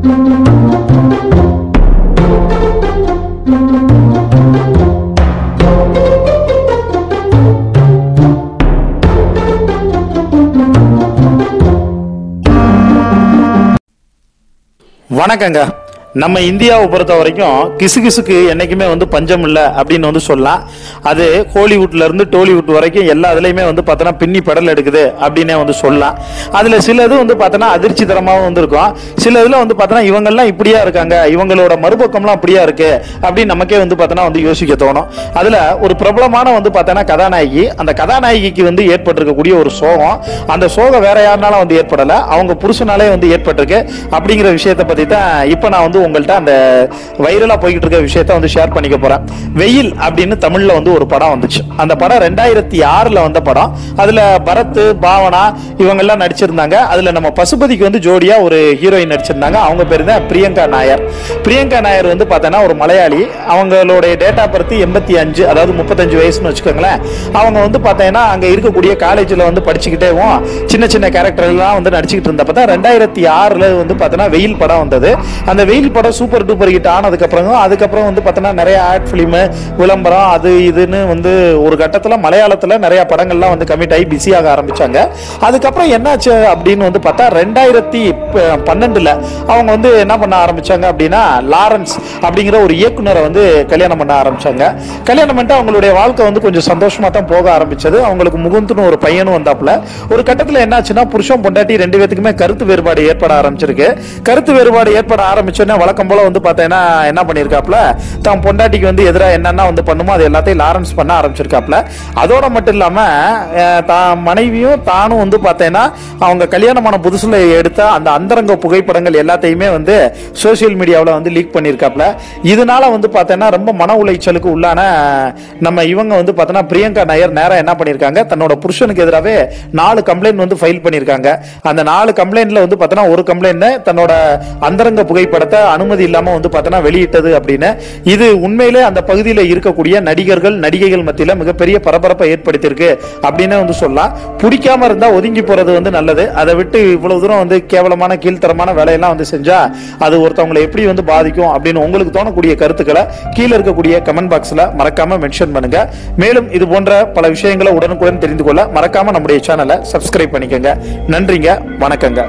வணக்கங்க. நம்ம இந்தியாவை பொறுத்த வரைக்கும் கிசுகிசுக்கு என்னைக்குமே பஞ்சம் இல்லை அப்படின்னு சொல்லலாம். அது ஹாலிவுட்ல இருந்து டோலிவுட் வரைக்கும் எல்லா இதுலயுமே பார்த்தோன்னா பின்னி படல் எடுக்குது அப்படின்னே சொல்லலாம். அதுல சில இது பார்த்தோன்னா அதிர்ச்சி தரமாகவும் இருக்கும். சில இதுல பார்த்தோன்னா இவங்கெல்லாம் இப்படியா இருக்காங்க, இவங்களோட மறுபக்கம்லாம் அப்படியா இருக்கு அப்படின்னு நமக்கே பார்த்தோன்னா யோசிக்க தோணும். அதுல ஒரு பிரபலமான பார்த்தோன்னா கதாநாயகி, அந்த கதாநாயகிக்கு ஏற்பட்டிருக்கக்கூடிய ஒரு சோகம், அந்த சோகம் வேற யாருனாலும் ஏற்படல, அவங்க புருஷனாலே ஏற்பட்டிருக்கு அப்படிங்கிற விஷயத்தை பத்தி தான் இப்ப நான் உங்கள்ட்ட அந்த வைரலா போய்கிட்டு இருக்க விஷயத்தை ஷேர் பண்ணிக்க போறேன். வெயில் அப்படின்னு தமிழ்ல ஒரு படம் வந்துச்சு. அந்த படம் 2006ல வந்த படம். அதுல பரத், பாவனா இவங்க எல்லாம் நடிச்சிருந்தாங்க. அதுல நம்ம பசுபதிக்கு ஜோடியா ஒரு ஹீரோயின் நடிச்சிருந்தாங்க. அவங்க பேரு தான் பிரியங்கா நாயர். பிரியங்கா நாயர் பார்த்தோன்னா ஒரு மலையாளி. அவங்களுடைய டேட் ஆஃப் பர்த் 85, அதாவது 35 வயசுன்னு வச்சுக்கோங்களேன். அவங்க பார்த்தீங்கன்னா அங்க இருக்கக்கூடிய காலேஜ்ல படிச்சுக்கிட்டேவும் சின்ன சின்ன கேரக்டர் எல்லாம் நடிச்சுக்கிட்டு இருந்தப்ப தான் 2006ல பார்த்தோன்னா வெயில் படம் வந்தது. அந்த வெயில் படம் சூப்பர் டூப்பர் ஹிட் அதுக்கப்புறம் பார்த்தோன்னா நிறைய ஆட் பிலிம், விளம்பரம், அது இதுன்னு ஒரு கட்டத்துல மலையாளத்துல நிறைய படங்கள்லாம் கமிட் ஆகி பிஸியாக ஆரம்பிச்சாங்க. அதுக்கப்புறம் என்னாச்சு அப்படின்னு பார்த்தா 2012ல அவங்க என்ன பண்ண ஆரம்பிச்சாங்க அப்படின்னா லாரன்ஸ் அப்படிங்கிற ஒரு இயக்குனரை கல்யாணம் பண்ண ஆரம்பிச்சாங்க. கல்யாணம் பண்ணிட்டு அவங்களுடைய வாழ்க்கை கொஞ்சம் சந்தோஷமா தான் போக ஆரம்பிச்சது. அவங்களுக்கு முகுந்துன்னு ஒரு பையனும் வந்தாப்புல. ஒரு கட்டத்துல என்னாச்சுன்னா புருஷன் பொண்டாட்டி ரெண்டு பேத்துக்குமே கருத்து வேறுபாடு ஏற்பட ஆரம்பிச்சிருக்கு. கருத்து வேறுபாடு ஏற்பட ஆரம்பிச்சோன்னா வழக்கம் போல பார்த்தீங்கன்னா என்ன பண்ணிருக்காப்ல, தான் பொண்டாட்டிக்கு எதிராக என்னன்னா பண்ணுமோ அது எல்லாத்தையும் லாரன்ஸ் பண்ண ஆரம்பிச்சிருக்காப்ல. அதோட மட்டும் இல்லாம தான் மனைவியும் தானும் பார்த்தீங்கன்னா அவங்க கல்யாணமான புதுசுல எடுத்த அந்த அந்தரங்க புகைப்படங்கள் எல்லாத்தையுமே சோசியல் மீடியாவில் லீக் பண்ணிருக்காப்ல. இதனால பார்த்தீங்கன்னா ரொம்ப மன உளைச்சலுக்கு உள்ளான நம்ம இவங்க பார்த்தீங்கன்னா பிரியங்கா நாயர் நேரம் என்ன பண்ணிருக்காங்க, தன்னோட புருஷனுக்கு எதிராகவே 4 கம்ப்ளைண்ட் ஃபைல் பண்ணிருக்காங்க. அந்த 4 கம்ப்ளைண்ட்ல பார்த்தீங்கன்னா ஒரு கம்ப்ளைண்ட் தன்னோட அந்தரங்க புகைப்படத்தை அனுமதி இல்லாம பார்த்தீங்கன்னா வெளியிட்டது அப்படின்னு. இது உண்மையிலே அந்த பகுதியில் இருக்கக்கூடிய நடிகர்கள் நடிகைகள் மத்தியில மிகப்பெரிய பரபரப்பை ஏற்படுத்தியிருக்கு அப்படின்னு சொல்லலாம். பிடிக்காம இருந்தா ஒதுங்கி போறது நல்லது. அதை விட்டு இவ்வளவு தூரம் கேவலமான கீழ்த்தரமான வேலையெல்லாம் செஞ்சா அது ஒருத்தவங்களை எப்படி பாதிக்கும் அப்படின்னு உங்களுக்கு தோணக்கூடிய கருத்துக்களை கீழே இருக்கக்கூடிய கமெண்ட் பாக்ஸ்ல மறக்காம மென்ஷன் பண்ணுங்க. மேலும் இது போன்ற பல விஷயங்களை உடனுக்குடன் தெரிந்து கொள்ள மறக்காம நம்முடைய சேனலை சப்ஸ்கிரைப் பண்ணிக்கங்க. நன்றிங்க, வணக்கங்க.